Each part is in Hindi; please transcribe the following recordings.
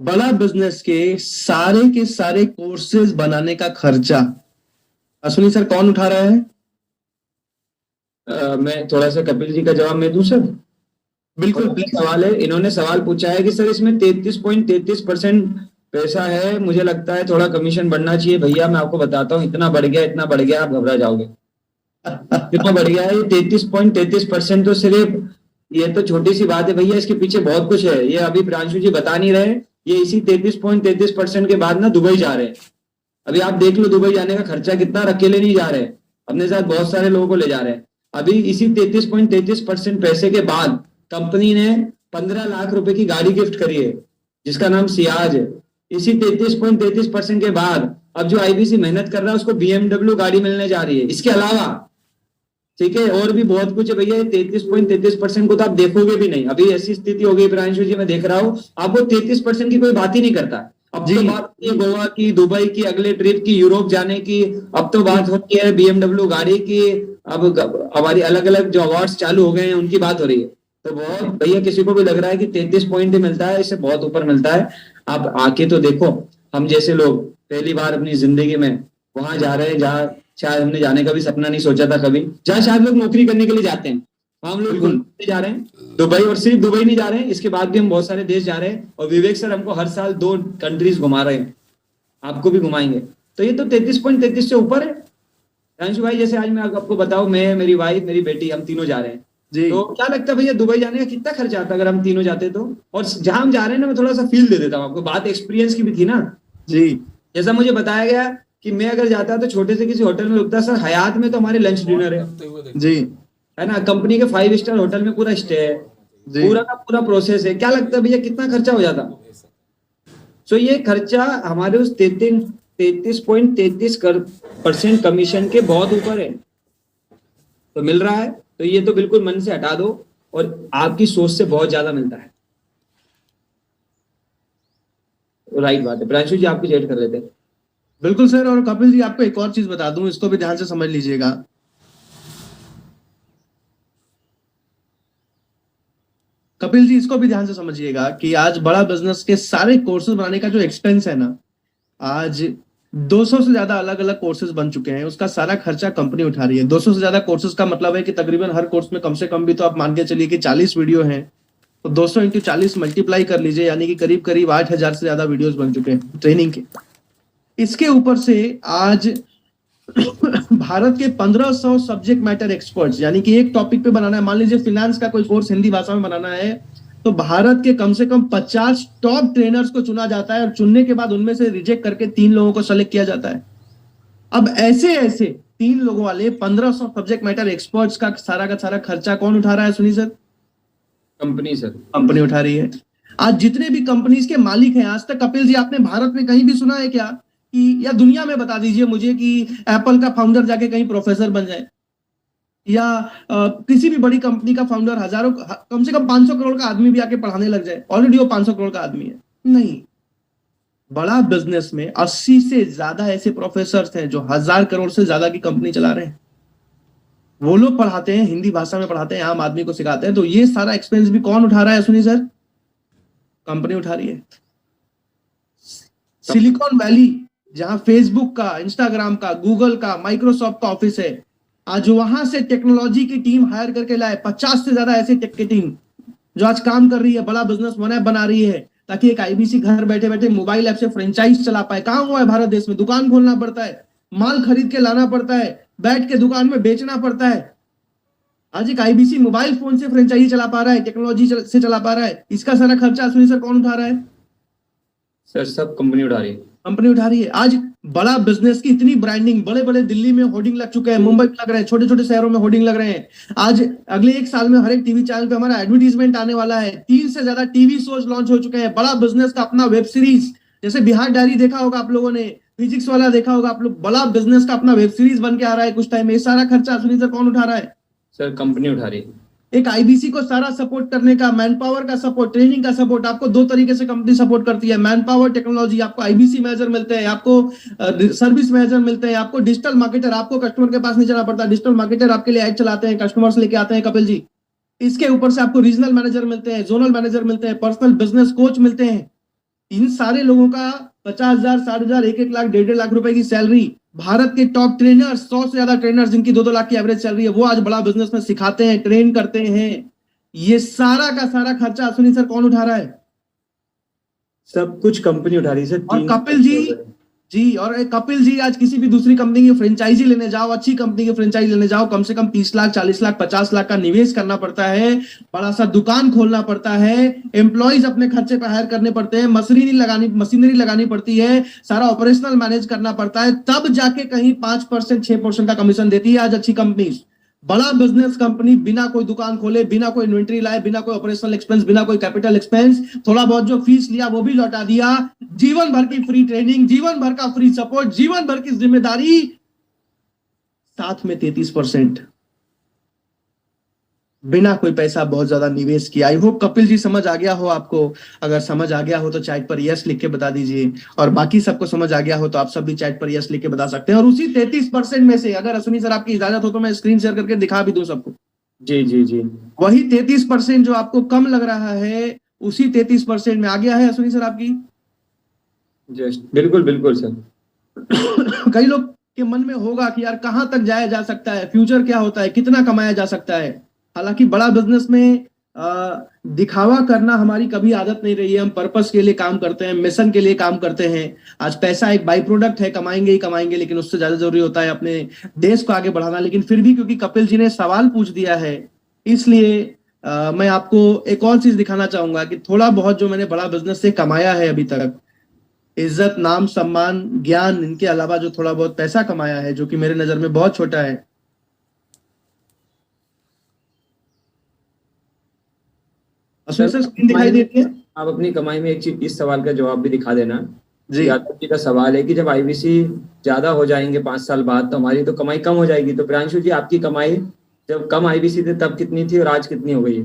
बड़ा बिजनेस के सारे कोर्सेज बनाने का खर्चा अश्विनी सर कौन उठा रहा है? मैं थोड़ा सा कपिल जी का जवाब मैं दूं सर। बिल्कुल थोड़ा सा प्लीज। सवाल है, इन्होंने सवाल पूछा है कि सर इसमें 33.33% पैसा है, मुझे लगता है थोड़ा कमीशन बढ़ना चाहिए। भैया मैं आपको बताता हूँ, इतना बढ़ गया इतना बढ़ गया, आप घबरा जाओगे। कितना बढ़ गया है? 33.33% तो सिर्फ ये तो छोटी सी बात है भैया, इसके पीछे बहुत कुछ है। ये अभी प्रांशु जी बता नहीं रहे, ये इसी 33.33% के बाद ना दुबई जा रहे हैं। अभी आप देख लो दुबई जाने का खर्चा कितना, और अकेले नहीं जा रहे, अपने साथ बहुत सारे लोगों को ले जा रहे हैं। अभी इसी 33.33% पैसे के बाद कंपनी ने 15 लाख रुपए की गाड़ी गिफ्ट करी है, जिसका नाम सियाज है। इसी 33.33% के बाद अब जो आईबीसी मेहनत कर रहा है उसको बीएमडब्ल्यू गाड़ी मिलने जा रही है। इसके अलावा ठीक है और भी बहुत कुछ है भैया। 33.33% को तो आप देखोगे भी नहीं। अभी ऐसी स्थिति हो गई प्रांशु जी, मैं देख रहा हूँ आपको 33% की कोई बात ही नहीं करता। अब तो बात होती है गोवा की, दुबई की, अगले ट्रिप की, यूरोप जाने की। अब तो बात होती है बीएमडब्ल्यू गाड़ी की। अब हमारी अलग अलग जो अवार्ड्स चालू हो गए हैं उनकी बात हो रही है। तो बहुत भैया किसी को भी लग रहा है कि 33 पॉइंट ही मिलता है, इससे बहुत ऊपर मिलता है। आप आके तो देखो, हम जैसे लोग पहली बार अपनी जिंदगी में वहां जा रहे हैं जहाँ शायद हमने जाने का भी सपना नहीं सोचा था कभी, जहाँ शायद लोग नौकरी करने के लिए जाते हैं। हम लोग घूमने जा रहे हैं दुबई, और सिर्फ दुबई नहीं जा रहे हैं, इसके बाद भी हम बहुत सारे देश जा रहे हैं। और विवेक सर हमको हर साल 2 कंट्रीज घुमा रहे हैं, आपको भी घुमाएंगे। तो ये तो 33.33 से ऊपर है। अंशु भाई जैसे आज मैं आपको बताऊं, मैं, मेरी वाइफ, मेरी बेटी, हम तीनों जा रहे हैं। तो क्या लगता है भैया दुबई जाने का कितना खर्चा आता अगर हम तीनों जाते तो? और जहां हम जा रहे हैं ना, मैं थोड़ा सा फील दे देता हूँ आपको, बात एक्सपीरियंस की भी थी ना जी। जैसा मुझे बताया गया कि मैं अगर जाता तो छोटे से किसी होटल में रुकता। सर हयात में तो हमारे लंच डिनर है जी, है ना, कंपनी के 5 स्टार होटल में पूरा स्टे है, पूरा का पूरा प्रोसेस है। क्या लगता है भैया कितना खर्चा हो जाता? सो ये खर्चा हमारे उस 33.33% कमीशन के बहुत ऊपर है। तो मिल रहा है तो ये तो बिल्कुल मन से हटा दो, और आपकी सोच से बहुत ज्यादा मिलता है। राइट बात है, प्रांशु जी आप कुछ ऐड कर लेते हैं। बिल्कुल सर। और कपिल जी आपको एक और चीज बता दूं, इसको भी ध्यान से समझ लीजिएगा। कपिल जी इसको भी ध्यान से समझिएगा कि आज बड़ा बिजनेस के सारे कोर्सेज बनाने का जो एक्सपेंस है ना, आज 200 से ज्यादा अलग अलग कोर्सेज बन चुके हैं, उसका सारा खर्चा कंपनी उठा रही है। 200 से ज्यादा कोर्सेज का मतलब है कि तकरीबन हर कोर्स में कम से कम भी तो आप मान के चलिए कि 40 वीडियो हैं। तो 200 इंटू 40 मल्टीप्लाई कर लीजिए, यानी कि करीब करीब 8,000 से ज्यादा वीडियोस बन चुके हैं ट्रेनिंग के। इसके ऊपर से आज भारत के 1500 सब्जेक्ट मैटर एक्सपर्ट्स, यानी कि एक टॉपिक पे बनाना है, मान लीजिए फिनेंस का कोई कोर्स हिंदी भाषा में बनाना है, तो भारत के कम से कम 50 टॉप ट्रेनर्स को चुना जाता है, और चुनने के बाद उनमें से रिजेक्ट करके 3 लोगों को सेलेक्ट किया जाता है। अब ऐसे ऐसे 3 लोगों वाले 1500 सब्जेक्ट मैटर एक्सपर्ट्स का सारा खर्चा कौन उठा रहा है सुनी सर? कंपनी सर, कंपनी उठा रही है। आज जितने भी कंपनीज के मालिक हैं, आज तक कपिल जी आपने भारत में कहीं भी सुना है क्या कि, या दुनिया में बता दीजिए मुझे, कि एप्पल का फाउंडर जाके कहीं प्रोफेसर बन जाए, या किसी भी बड़ी कंपनी का फाउंडर हजारों, कम से कम 500 करोड़ का आदमी भी आके पढ़ाने लग जाए? ऑलरेडी वो 500 करोड़ का आदमी है। नहीं, बड़ा बिजनेस में 80 से ज्यादा ऐसे प्रोफेसर हैं जो 1000 करोड़ से ज्यादा की कंपनी चला रहे हैं। वो लोग पढ़ाते हैं, हिंदी भाषा में पढ़ाते हैं, आम आदमी को सिखाते हैं। तो ये सारा एक्सपेंस भी कौन उठा रहा है सुनी सर? कंपनी उठा रही है। सिलिकॉन वैली, जहां फेसबुक का, इंस्टाग्राम का, गूगल का, माइक्रोसॉफ्ट का ऑफिस है, आज वहां से टेक्नोलॉजी की टीम हायर करके लाए 50 से ज्यादा ऐसे टेक की टीम जो आज काम कर रही है, बड़ा बिजनेस बना रही है, ताकि एक आईबीसी घर बैठे बैठे मोबाइल ऐप से फ्रेंचाइज चला पाए। कहां हुआ है भारत देश में? दुकान खोलना पड़ता है, माल खरीद के लाना पड़ता है, बैठ के दुकान में बेचना पड़ता है। आज एक आईबीसी मोबाइल फोन से फ्रेंचाइजी चला पा रहा है, टेक्नोलॉजी से चला पा रहा है। इसका सारा खर्चा सुनिए सर कौन उठा रहा है? सर सब कंपनी उठा रही है। कंपनी उठा रही है। आज बड़ा बिजनेस की इतनी ब्रांडिंग, बड़े बड़े दिल्ली में होर्डिंग लग चुके हैं, मुंबई में लग रहे हैं, छोटे छोटे शहरों में होर्डिंग लग रहे हैं। आज अगले 1 साल में हर एक टीवी चैनल पे हमारा एडवर्टीजमेंट आने वाला है। 3 से ज्यादा टीवी शोज लॉन्च हो चुके हैं। बड़ा बिजनेस का अपना वेब सीरीज, जैसे बिहार डायरी देखा होगा आप लोगों ने, फिजिक्स वाला देखा होगा आप लोग, बड़ा बिजनेस का अपना वेब सीरीज बन के आ रहा है कुछ टाइम में। सारा खर्चा सुनिए सर कौन उठा रहा है? सर कंपनी उठा रही है। एक आईबीसी को सारा सपोर्ट करने का, मैन पावर का सपोर्ट, ट्रेनिंग का सपोर्ट, आपको 2 तरीके से कंपनी सपोर्ट करती है। मैन पावर टेक्नोलॉजी, आपको आईबीसी मैनेजर मिलते हैं, आपको सर्विस मैनेजर मिलते हैं, आपको डिजिटल मार्केटर, आपको कस्टमर के पास नहीं जाना पड़ता, डिजिटल मार्केटर आपके लिए ऐड चलाते हैं, कस्टमर्स लेके आते हैं कपिल जी। इसके ऊपर से आपको रीजनल मैनेजर मिलते हैं, जोनल मैनेजर मिलते हैं, पर्सनल बिजनेस कोच मिलते हैं। इन सारे लोगों का 50,000, 60,000, 1-1 लाख, 1.5 लाख रुपए की सैलरी, भारत के टॉप ट्रेनर्स, 100 से ज्यादा ट्रेनर्स जिनकी 2-2 लाख की एवरेज सैलरी है, वो आज बड़ा बिजनेस में सिखाते हैं, ट्रेन करते हैं। ये सारा का सारा खर्चा अश्विनी सर कौन उठा रहा है? सब कुछ कंपनी उठा रही है सर। और कपिल जी, और कपिल जी आज किसी भी दूसरी कंपनी की फ्रेंचाइजी लेने जाओ, अच्छी कंपनी की फ्रेंचाइजी लेने जाओ, कम से कम 30 लाख, 40 लाख, 50 लाख का निवेश करना पड़ता है, बड़ा सा दुकान खोलना पड़ता है, एम्प्लॉइज अपने खर्चे पर हायर करने पड़ते हैं, मशीनरी लगानी पड़ती है, सारा ऑपरेशनल मैनेज करना पड़ता है, तब जाके कहीं 5%, 6% का कमीशन देती है आज अच्छी कंपनी। बड़ा बिजनेस कंपनी बिना कोई दुकान खोले, बिना कोई इन्वेंट्री लाए, बिना कोई ऑपरेशनल एक्सपेंस, बिना कोई कैपिटल एक्सपेंस, थोड़ा बहुत जो फीस लिया वो भी लौटा दिया, जीवन भर की फ्री ट्रेनिंग, जीवन भर का फ्री सपोर्ट, जीवन भर की जिम्मेदारी, साथ में 33% बिना कोई पैसा बहुत ज्यादा निवेश किया। आई होप कपिल जी समझ आ गया हो आपको। अगर समझ आ गया हो तो चैट पर यस लिख के बता दीजिए, और बाकी सबको समझ आ गया हो तो आप सब भी चैट पर यस लिख के बता सकते हैं। और उसी 33% में से अगर अश्विनी सर आपकी इजाजत हो तो मैं स्क्रीन शेयर करके दिखा भी दूं सबको। जी जी जी। वही 33% जो आपको कम लग रहा है, उसी 33% में आ गया है अश्विनी सर आपकी। जस्ट बिल्कुल बिल्कुल सर। कई लोग के मन में होगा कि यार कहां तक जाया जा सकता है, फ्यूचर क्या होता है, कितना कमाया जा सकता है। हालांकि बड़ा बिजनेस में दिखावा करना हमारी कभी आदत नहीं रही है। हम पर्पस के लिए काम करते हैं, मिशन के लिए काम करते हैं। आज पैसा एक बाई प्रोडक्ट है, कमाएंगे ही कमाएंगे, लेकिन उससे ज्यादा जरूरी होता है अपने देश को आगे बढ़ाना। लेकिन फिर भी क्योंकि कपिल जी ने सवाल पूछ दिया है, इसलिए मैं आपको एक और चीज दिखाना चाहूंगा कि थोड़ा बहुत जो मैंने बड़ा बिजनेस से कमाया है अभी तक, इज्जत, नाम, सम्मान, ज्ञान, इनके अलावा जो थोड़ा बहुत पैसा कमाया है, जो कि मेरे नजर में बहुत छोटा है। सर स्क्रीन दिखाई देती है? आप अपनी कमाई में एक चीज, इस सवाल का जवाब भी दिखा देना जी। यादव जी का सवाल है कि जब आईबीसी ज्यादा हो जाएंगे 5 साल बाद तो हमारी तो कमाई कम हो जाएगी। तो प्रियांशु जी, आपकी कमाई जब कम आईबीसी थे तब कितनी थी और आज कितनी हो गई है?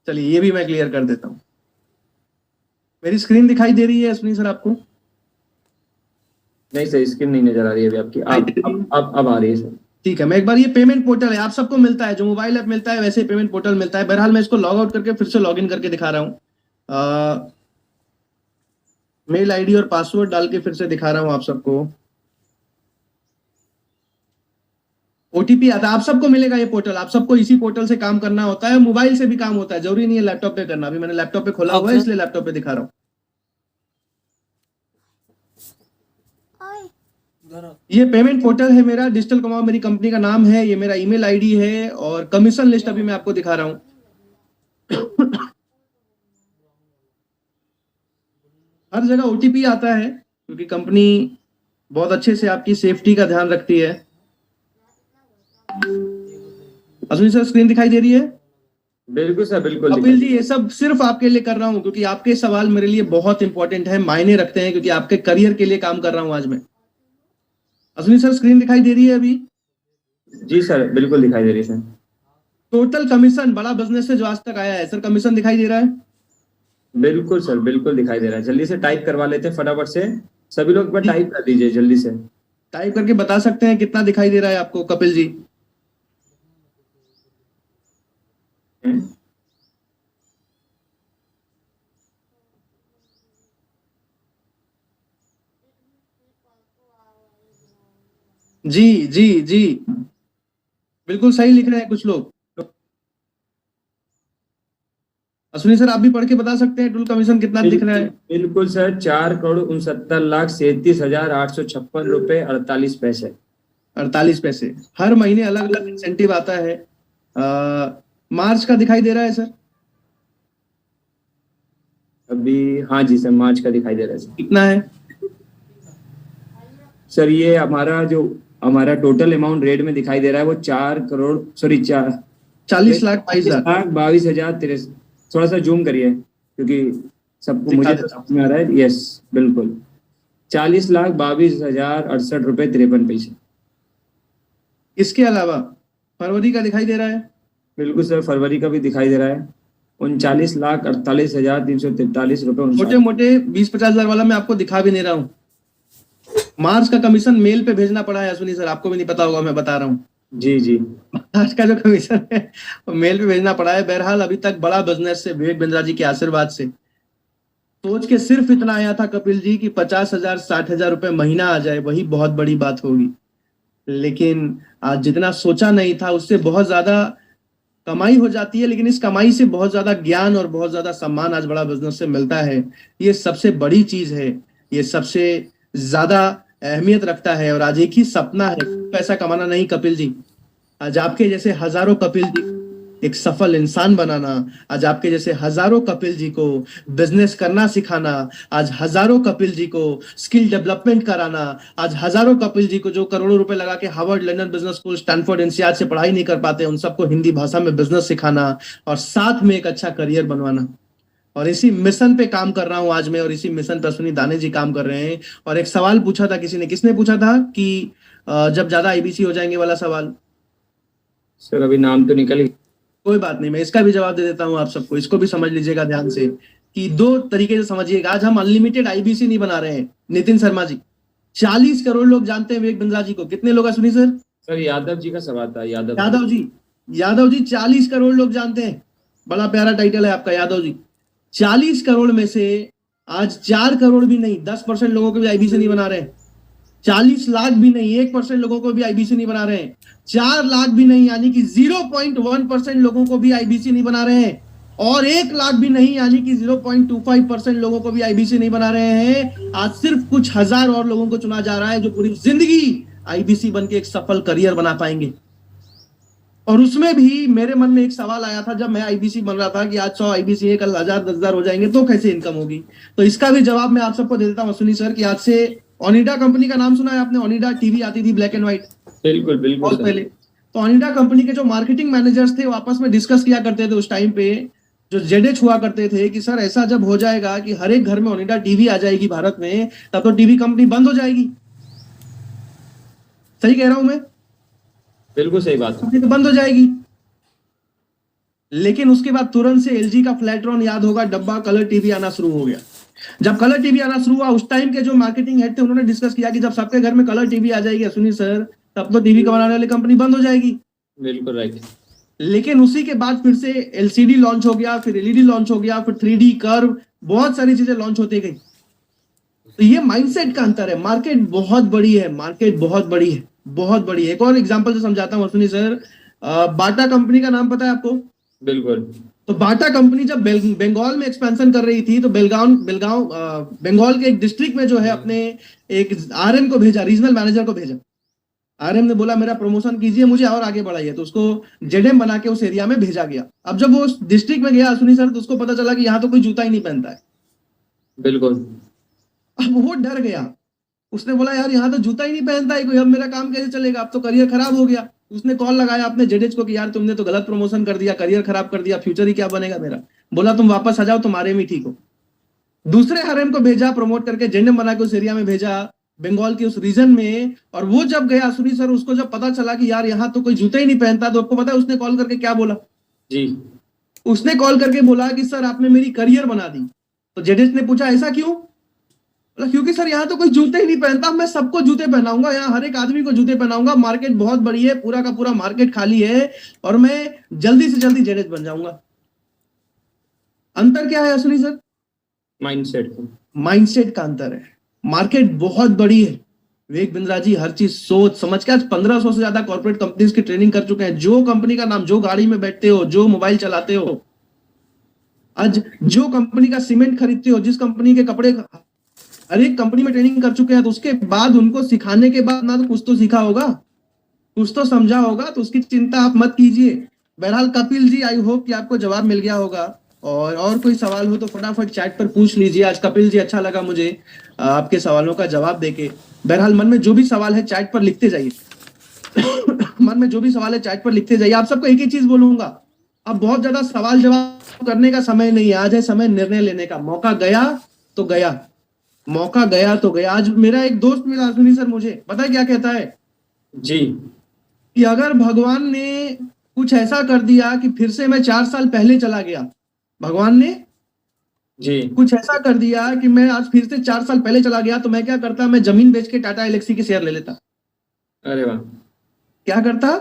चलिए ये भी मैं क्लियर कर देता हूं। मेरी स्क्रीन दिखाई दे रही है अश्विनी सर आपको? नहीं सर, स्क्रीन नहीं नजर आ रही है अभी आपकी। अब आ रही है सर। ठीक है, मैं एक बार, ये पेमेंट पोर्टल है, आप सबको मिलता है, जो मोबाइल ऐप मिलता है वैसे ही पेमेंट पोर्टल मिलता है। बहरहाल मैं इसको लॉग आउट करके फिर से लॉग इन करके दिखा रहा हूँ। मेल आईडी और पासवर्ड डाल के फिर से दिखा रहा हूं आप सबको। ओटीपी आता है, आप सबको मिलेगा ये पोर्टल। आप सबको इसी पोर्टल से काम करना होता है, मोबाइल से भी काम होता है, जरूरी नहीं है लैपटॉप पे करना। अभी मैंने लैपटॉप पे खोला हुआ है, इसलिए लैपटॉप पे दिखा रहा हूँ। ये पेमेंट पोर्टल है मेरा, डिजिटल कमाओ मेरी कंपनी का नाम है, ये मेरा ईमेल आईडी है, और कमीशन लिस्ट अभी मैं आपको दिखा रहा हूं। हर जगह ओटीपी आता है, क्योंकि कंपनी बहुत अच्छे से आपकी सेफ्टी का ध्यान रखती है। अश्विनी सर स्क्रीन दिखाई दे रही है? बिल्कुल सर, बिल्कुल। कपिल जी, ये सब सिर्फ आपके लिए कर रहा हूं, क्योंकि आपके सवाल मेरे लिए बहुत इंपॉर्टेंट है, मायने रखते हैं, क्योंकि आपके करियर के लिए काम कर रहा हूं आज मैं। अश्विनी सर स्क्रीन दिखाई दे रही है अभी? जी सर, बिल्कुल दिखाई दे रही है सर। टोटल कमीशन बड़ा बिजनेस से जो आज तक आया है सर, कमीशन दिखाई दे रहा है? बिल्कुल सर, बिल्कुल दिखाई दे रहा है। जल्दी से टाइप करवा लेते हैं फटाफट से, सभी लोग पर टाइप कर दीजिए जल्दी से। टाइप करके बता सकते हैं कितना दिखाई दे रहा है आपको कपिल जी? जी जी जी, बिल्कुल सही लिख रहे हैं कुछ लोग। अश्विनी सर आप भी पढ़ के बता सकते हैं टोटल कमीशन कितना दिख रहा है? बिल्कुल सर, 4,69,37,856 रुपए 48 पैसे। 48 पैसे। हर महीने अलग अलग इंसेंटिव आता है। मार्च का दिखाई दे रहा है सर? अभी हाँ जी सर, मार्च का दिखाई दे रहा है सर। कितना है सर? ये हमारा टोटल अमाउंट रेट में दिखाई दे रहा है वो 40,22,000। थोड़ा सा जूम करिए क्योंकि सबको मुझे तो समझ में आ रहा है। यस बिल्कुल, 40,22,068 रुपए 53 पैसे। इसके अलावा फरवरी का दिखाई दे रहा है? बिल्कुल सर, फरवरी का भी दिखाई दे रहा है 39,48,343 रुपए। छोटे मोटे 20-50 हजार वाला मैं आपको दिखा भी नहीं रहा हूँ। मार्च का कमीशन मेल पे भेजना पड़ा है अश्विनी सर, आपको भी नहीं पता होगा, मैं बता रहा हूँ। जी जी, आज का जो कमीशन है वो मेल पे भेजना पड़ा है। बहरहाल अभी तक बड़ा बिजनेस से विवेक बिंद्रा जी के आशीर्वाद से सोच के सिर्फ इतना आया था कपिल जी कि 50,000 60,000 रुपए महीना आ जाए, वही बहुत बड़ी बात होगी। लेकिन आज जितना सोचा नहीं था उससे बहुत ज्यादा कमाई हो जाती है, लेकिन इस कमाई से बहुत ज्यादा ज्ञान और बहुत ज्यादा सम्मान आज बड़ा बिजनेस से मिलता है। ये सबसे बड़ी चीज है, ये सबसे ज्यादा अहमियत रखता है। और आज एक ही सपना है, पैसा कमाना नहीं कपिल जी। आज आपके जैसे हजारों कपिल जी एक सफल इंसान बनाना, आज आपके जैसे हजारों कपिल जी को बिजनेस करना सिखाना, आज हजारों कपिल जी को स्किल डेवलपमेंट कराना, आज हजारों कपिल जी को जो करोड़ों रुपए लगा के Harvard, London business school, Stanford, NCR से पढ़ाई नहीं कर पाते, उन सबको हिंदी भाषा में बिजनेस सिखाना और साथ में एक अच्छा करियर बनवाना। और इसी मिशन पे काम कर रहा हूं आज मैं, और इसी मिशन पर अश्विनी दाने जी काम कर रहे हैं। और एक सवाल पूछा था किसी ने, किसने पूछा था कि जब ज्यादा आईबीसी हो जाएंगे वाला सवाल। सर अभी नाम तो निकल ही। कोई बात नहीं, मैं इसका भी जवाब दे देता हूं आप सबको, इसको भी समझ लीजिएगा ध्यान से कि दो तरीके से समझिएगा। आज हम अनलिमिटेड आईबीसी नहीं बना रहे हैं नितिन शर्मा जी। 40 करोड़ लोग जानते हैं विवेक बिंद्रा जी को। कितने लोग सुनी सर? सर यादव जी का सवाल था, यादव यादव जी 40 करोड़ लोग जानते हैं। बड़ा प्यारा टाइटल है आपका, यादव जी। 40 करोड़ में से आज 4 करोड़ भी नहीं, 10% लोगों को भी आईबीसी नहीं बना रहे हैं। 40 लाख भी नहीं, 1% लोगों को भी आईबीसी नहीं बना रहे हैं। 4 लाख भी नहीं, यानी कि 0.1% लोगों को भी आईबीसी नहीं बना रहे हैं। और 1 लाख भी नहीं, यानी कि 0.25% लोगों को भी आईबीसी नहीं बना रहे हैं। आज सिर्फ कुछ हजार और लोगों को चुना जा रहा है जो पूरी जिंदगी आईबीसी बन के एक सफल करियर बना पाएंगे। और उसमें भी मेरे मन में एक सवाल आया था जब मैं आईबीसी बन रहा था कि आज 100 आईबीसी है, कल 1000 10,000 हो जाएंगे तो कैसे इनकम होगी। तो इसका भी जवाब मैं आप सबको दे देता हूं अश्विनी सर कि आज से ओनिडा कंपनी का नाम सुना है आपने? ओनिडा टीवी आती थी ब्लैक एंड व्हाइट, बिल्कुल बिल्कुल बहुत पहले। तो ओनिडा कंपनी के जो मार्केटिंग मैनेजर्स थे वो आपस में डिस्कस किया करते थे उस टाइम पे, जो जेडेच हुआ करते थे कि सर ऐसा जब हो जाएगा कि हर एक घर में ओनिडा टीवी आ जाएगी भारत में, तब तो टीवी कंपनी बंद हो जाएगी। सही कह रहा हूं मैं? बिल्कुल सही बात है। कंपनी तो बंद हो जाएगी। लेकिन उसके बाद तुरंत से एलजी का फ्लैट्रॉन, याद होगा, डब्बा कलर टीवी आना शुरू हो गया। जब कलर टीवी आना शुरू हुआ, उस टाइम के जो मार्केटिंग हेड थे उन्होंने डिस्कस किया कि जब सबके घर में कलर टीवी आ जाएगी अश्विनी सर, तब तो टीवी बनाने वाली कंपनी बंद हो जाएगी। बिल्कुल राइट। लेकिन उसी के बाद फिर से एलसीडी लॉन्च हो गया, फिर एलईडी लॉन्च हो गया, फिर 3D कर्व, बहुत सारी चीजें लॉन्च होती गई। तो ये माइंडसेट का अंतर है। मार्केट बहुत बड़ी है, मार्केट बहुत बड़ी है, बहुत बड़ी है। एक और एग्जांपल से समझाता हूं अश्विनी सर। बाटा कंपनी का नाम पता है आपको? बिल्कुल। तो बाटा कंपनी जब बंगाल में एक्सपेंशन कर रही थी तो बेलगांव बंगाल के एक डिस्ट्रिक्ट में जो है अपने एक आरएम को भेजा, रीजनल मैनेजर को भेजा। आरएम ने बोला मेरा प्रमोशन कीजिए, मुझे और आगे बढ़ाइए, तो उसको जेडएम बना के उस एरिया में भेजा गया। अब जब वो उस डिस्ट्रिक्ट में गया अश्विनी सर, तो उसको पता चला कि यहाँ तो कोई जूता ही नहीं पहनता है। बिल्कुल। अब वो डर गया, उसने बोला यार यहाँ तो जूता ही नहीं पहनता है कोई, अब मेरा काम कैसे चलेगा, अब तो करियर खराब हो गया। उसने कॉल लगाया अपने जेडेज को कि यार तुमने तो गलत प्रमोशन कर दिया, करियर खराब कर दिया, फ्यूचर ही क्या बनेगा मेरा। बोला तुम वापस आ जाओ, तुम्हारे में ठीक हो। दूसरे आरएम को भेजा, प्रमोट करके जेडएम बना के उस एरिया में भेजा, बंगाल के उस रीजन में। और वो जब गया अश्विनी सर, उसको जब पता चला कि यार यहाँ तो कोई जूते ही नहीं पहनता, तो आपको पता है उसने कॉल करके क्या बोला? जी, उसने कॉल करके बोला कि सर आपने मेरी करियर बना दी। तो जेडेज ने पूछा ऐसा क्यों? क्योंकि सर यहाँ तो कोई जूते ही नहीं पहनता, मैं सबको जूते पहनाऊंगा, यहाँ हर एक आदमी को जूते पहनाऊंगा, मार्केट बहुत बड़ी है, पूरा का पूरा मार्केट खाली है, और मैं जल्दी से जल्दी जेडेज बन जाऊंगा। अंतर क्या है अश्विनी सर? माइंडसेट का अंतर है। मार्केट बहुत बड़ी है विवेक बिंद्रा जी, हर चीज सोच समझ के। आज 1500 से ज्यादा कॉर्पोरेट कंपनीज की ट्रेनिंग कर चुके हैं। जो कंपनी का नाम, जो गाड़ी में बैठते हो, जो मोबाइल चलाते हो, आज जो कंपनी का सीमेंट खरीदते हो, जिस कंपनी के कपड़े, हर एक कंपनी में ट्रेनिंग कर चुके हैं। तो उसके बाद उनको सिखाने के बाद ना तो कुछ तो सीखा होगा, कुछ तो समझा होगा, तो उसकी चिंता आप मत कीजिए। बहरहाल कपिल जी, आई होप कि आपको जवाब मिल गया होगा। और कोई सवाल हो तो फटाफट चैट पर पूछ लीजिए। आज कपिल जी अच्छा लगा मुझे आपके सवालों का जवाब देके। बहरहाल मन में जो भी सवाल है चैट पर लिखते जाइए। मन में जो भी सवाल है चैट पर लिखते जाइए। आप सबको एक ही चीज बोलूंगा, अब बहुत ज्यादा सवाल जवाब करने का समय नहीं है, आज है समय निर्णय लेने का। मौका गया तो गया, मौका गया तो गया। आज मेरा एक दोस्त मिला अश्विनी सर, मुझे पता है क्या कहता है जी, कि अगर भगवान ने कुछ ऐसा कर दिया कि फिर से मैं 4 साल पहले चला गया, भगवान ने जी कुछ ऐसा कर दिया कि मैं आज फिर से 4 साल पहले चला गया, तो मैं क्या करता? मैं जमीन बेच के टाटा एलेक्सी के शेयर ले लेता। अरे वाह, क्या करता?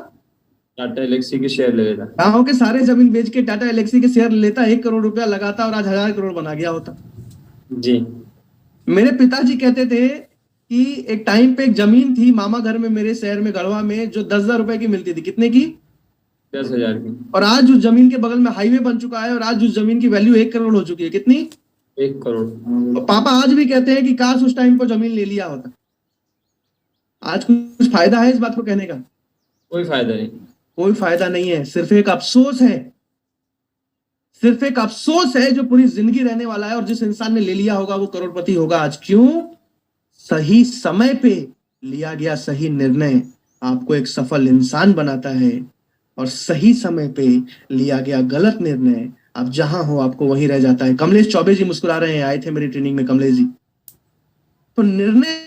टाटा एलेक्सी के शेयर ले लेता। गांव के सारे जमीन बेच के टाटा एलेक्सी के शेयर ले लेता, 1 करोड़ रुपया लगाता और आज 1000 करोड़ बना गया होता। जी। मेरे पिताजी कहते थे कि एक टाइम पे एक जमीन थी मामा घर में मेरे शहर में गढ़वा में, जो 10,000 रुपए की मिलती थी। कितने की? 10,000 की। और आज उस जमीन के बगल में हाईवे बन चुका है और आज उस जमीन की वैल्यू 1 करोड़ हो चुकी है। कितनी? 1 करोड़। और पापा आज भी कहते हैं कि काश उस टाइम को जमीन ले लिया होता। आज कुछ फायदा है इस बात को कहने का? कोई फायदा नहीं। कोई फायदा नहीं है, सिर्फ एक अफसोस है। सिर्फ एक अफसोस है जो पूरी जिंदगी रहने वाला है, और जिस इंसान ने ले लिया होगा वो करोड़पति होगा आज। क्यों? सही समय पे लिया गया सही निर्णय आपको एक सफल इंसान बनाता है, और सही समय पे लिया गया गलत निर्णय आप जहां हो आपको वहीं रह जाता है। कमलेश चौबे जी मुस्कुरा रहे हैं, आए थे मेरी ट्रेनिंग में कमलेश जी। तो निर्णय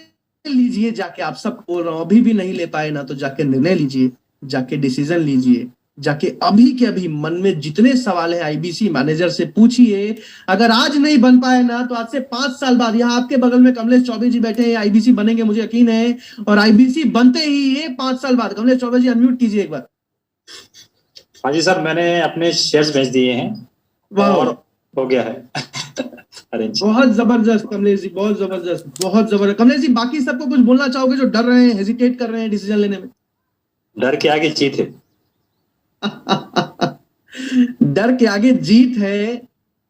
लीजिए जाके, आप सब बोल रहा हूं, अभी भी नहीं ले पाए ना तो जाके निर्णय लीजिए, जाके डिसीजन लीजिए, जाके अभी के अभी मन में जितने सवाल है आईबीसी मैनेजर से पूछिए। अगर आज नहीं बन पाए ना तो आज से 5 साल बाद यहाँ आपके बगल में कमलेश चौबे जी बैठे हैं, आईबीसी बनेंगे मुझे यकीन है। और आईबीसी बनते ही ये 5 साल बाद, कमलेश चौबे जी अनम्यूट कीजिए एक बार। हाँ जी सर, मैंने अपने शेयर्स बेच दिए हैं और हो गया है अरेंज। बहुत जबरदस्त कमलेश जी, बहुत जबरदस्त, बहुत जबरदस्त। कमलेश जी, बाकी सबको कुछ बोलना चाहोगे जो डर रहे हैं, हेजिटेट कर रहे हैं डिसीजन लेने में? डर के आगे जीत है। डर के आगे जीत है।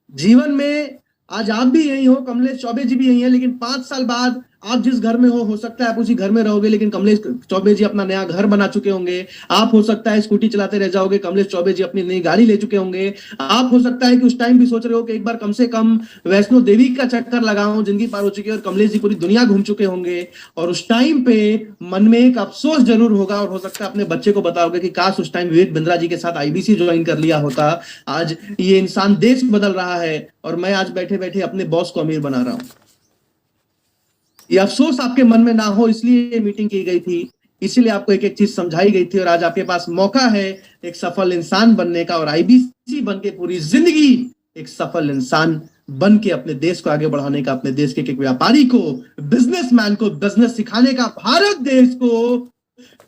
जीवन में आज आप भी यही हो, कमलेश चौबे जी भी यही है, लेकिन 5 साल बाद आप जिस घर में हो सकता है आप उसी घर में रहोगे, लेकिन कमलेश चौबे जी अपना नया घर बना चुके होंगे। आप हो सकता है स्कूटी चलाते रह जाओगे, कमलेश चौबे जी अपनी नई गाड़ी ले चुके होंगे। आप हो सकता है कि उस टाइम भी सोच रहे हो कि एक बार कम से कम वैष्णो देवी का चक्कर लगाऊं, जिंदगी पार हो चुकी है, और कमलेश जी पूरी दुनिया घूम चुके होंगे। और उस टाइम पे मन में एक अफसोस जरूर होगा, और हो सकता है अपने बच्चे को बताओगे कि काश उस टाइम विवेक बिंद्रा जी के साथ आईबीसी ज्वाइन कर लिया होता। आज ये इंसान देश बदल रहा है और मैं आज बैठे बैठे अपने बॉस को अमीर बना रहा हूं। ये अफसोस आपके मन में ना हो इसलिए ये मीटिंग की गई थी, इसीलिए आपको एक एक चीज समझाई गई थी, और आज आपके पास मौका है एक सफल इंसान बनने का, और आईबीसी बन के पूरी जिंदगी एक सफल इंसान बन के अपने देश को आगे बढ़ाने का, अपने देश के एक व्यापारी को, बिजनेसमैन को बिजनेस सिखाने का, भारत देश को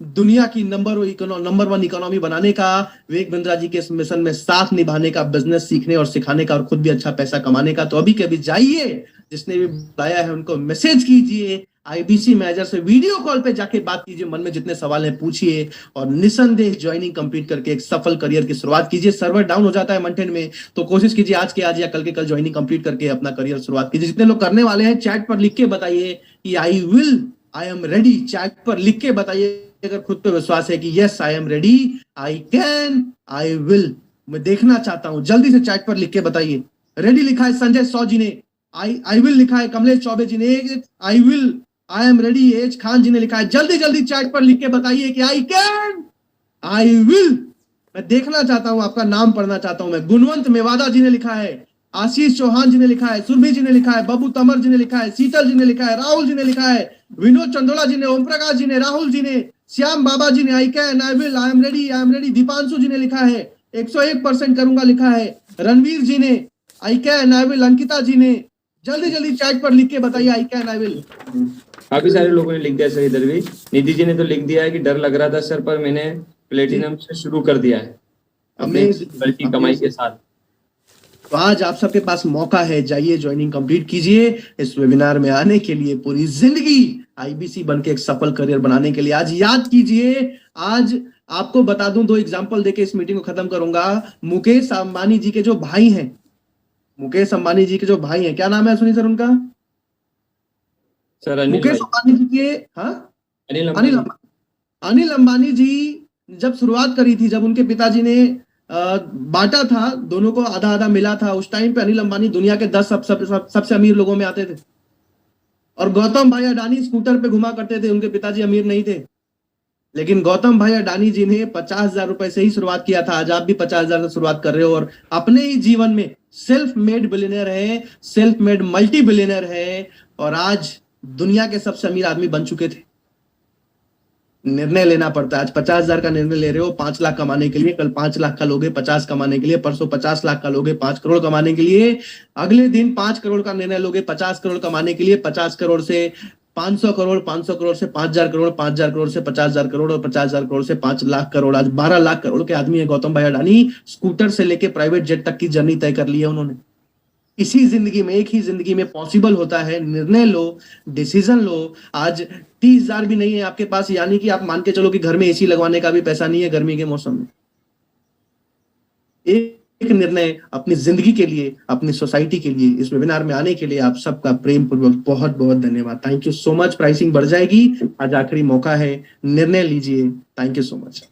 दुनिया की नंबर 1 इकोनॉमी बनाने का, विवेक बिंद्रा जी के इस मिशन में साथ निभाने का, बिजनेस सीखने और सिखाने का, और खुद भी अच्छा पैसा कमाने का। तो अभी कभी जाइए, जिसने भी बुलाया है उनको मैसेज कीजिए, आईबीसी मैनेजर से वीडियो कॉल पे जाके बात कीजिए, मन में जितने सवाल हैं पूछिए, और निसंदेह ज्वाइनिंग कंप्लीट करके एक सफल करियर की शुरुआत कीजिए। सर्वर डाउन हो जाता है मंथन में तो कोशिश कीजिए आज के आज या कल के कल ज्वाइनिंग कंप्लीट करके अपना करियर शुरुआत कीजिए। जितने लोग करने वाले हैं चैट पर लिख के बताइए कि आई एम रेडी। चैट पर लिख के बताइए अगर खुद पे विश्वास है कि yes I am ready, I can, I will. मैं देखना चाहता हूं, जल्दी से चैट पर लिख के बताइए। रेडी लिखा है संजय सौ जी ने, आई विल लिखा है कमलेश चौबे जी ने, I will, I am ready as Khan ji ने लिखा है। जल्दी जल्दी चैट पर लिख के बताइए कि आई कैन, आई विल। मैं देखना चाहता हूं, आपका नाम पढ़ना चाहता हूं मैं। गुणवंत मेवादा जी ने लिखा है, आशीष चौहान जी ने लिखा है, सुरभि जी ने लिखा है, बबू तमर जी ने लिखा है, शीतल जी ने लिखा है, राहुल जी ने लिखा है, विनोद चंदोला जी ने, ओम प्रकाश जी ने, राहुल जी ने, श्याम बाबा जी ने, I can, I will, I am ready, Dipanshu ji ने लिखा है, 101% करूंगा लिखा है, रणवीर जी ने, I can, I will, Ankita ji ने। जल्दी जल्दी चैट पर लिख के बताइए आई कैन, आई विल। काफी सारे लोगों ने लिख दिया सर, इधर भी निधि जी ने तो लिख दिया है कि डर लग रहा था सर, पर मैंने प्लेटिनम से शुरू कर दिया है अपनी बल्कि कमाई के साथ। तो आज आप सबके पास मौका है, जाइए ज्वाइनिंग कंप्लीट कीजिए। इस वेबिनार में आने के लिए पूरी जिंदगी आईबीसी बन के एक सफल करियर बनाने के लिए आज याद कीजिए। आज आपको बता दूं, 2 एग्जांपल देके इस मीटिंग को खत्म करूंगा। मुकेश अंबानी जी के जो भाई हैं, मुकेश अंबानी जी के जो भाई हैं, क्या नाम है सुनी सर उनका? सर मुकेश अंबानी जी के, हाँ, अनिल अंबानी जी जब शुरुआत करी थी, जब उनके पिताजी ने बांटा था, दोनों को आधा आधा मिला था, उस टाइम पे अनिल अंबानी दुनिया के 10 सबसे अमीर लोगों में आते थे। और गौतम भाई अडानी स्कूटर पे घुमा करते थे, उनके पिताजी अमीर नहीं थे, लेकिन गौतम भाई अडानी जी ने 50,000 रुपए से ही शुरुआत किया था। आज आप भी 50,000 से शुरुआत कर रहे हो, और अपने ही जीवन में सेल्फ मेड बिलियनर है, सेल्फ मेड मल्टी बिलियनर है, और आज दुनिया के सबसे अमीर आदमी बन चुके थे। निर्णय लेना पड़ता है। आज 50,000 का निर्णय ले रहे हो 5 लाख कमाने के लिए, कल 5 लाख का लोगे 50 कमाने के लिए, परसों 50 लाख का लोगे 5 करोड़ कमाने के लिए, अगले दिन 5 करोड़ का निर्णय लोगे 50 करोड़ कमाने के लिए, 50 करोड़ से 500 करोड़, 500 करोड़ से 5,000 करोड़, 5,000 करोड़ से 50,000 करोड़, और 50,000 करोड़ से 5 लाख करोड़। आज 12 लाख करोड़ के आदमी है गौतम भाई अडानी। स्कूटर से लेके प्राइवेट जेट तक की जर्नी तय कर ली है उन्होंने। इसी जिंदगी में, एक ही जिंदगी में पॉसिबल होता है। निर्णय लो, डिसीजन लो। आज 30,000 भी नहीं है आपके पास, यानी कि आप मान के चलो कि घर में एसी लगवाने का भी पैसा नहीं है गर्मी के मौसम में। एक निर्णय अपनी जिंदगी के लिए, अपनी सोसाइटी के लिए, इस वेबिनार में आने के लिए आप सबका प्रेम पूर्वक बहुत बहुत धन्यवाद। Thank you so much. Pricing बढ़ जाएगी, आज आखिरी मौका है, निर्णय लीजिए। Thank you so much.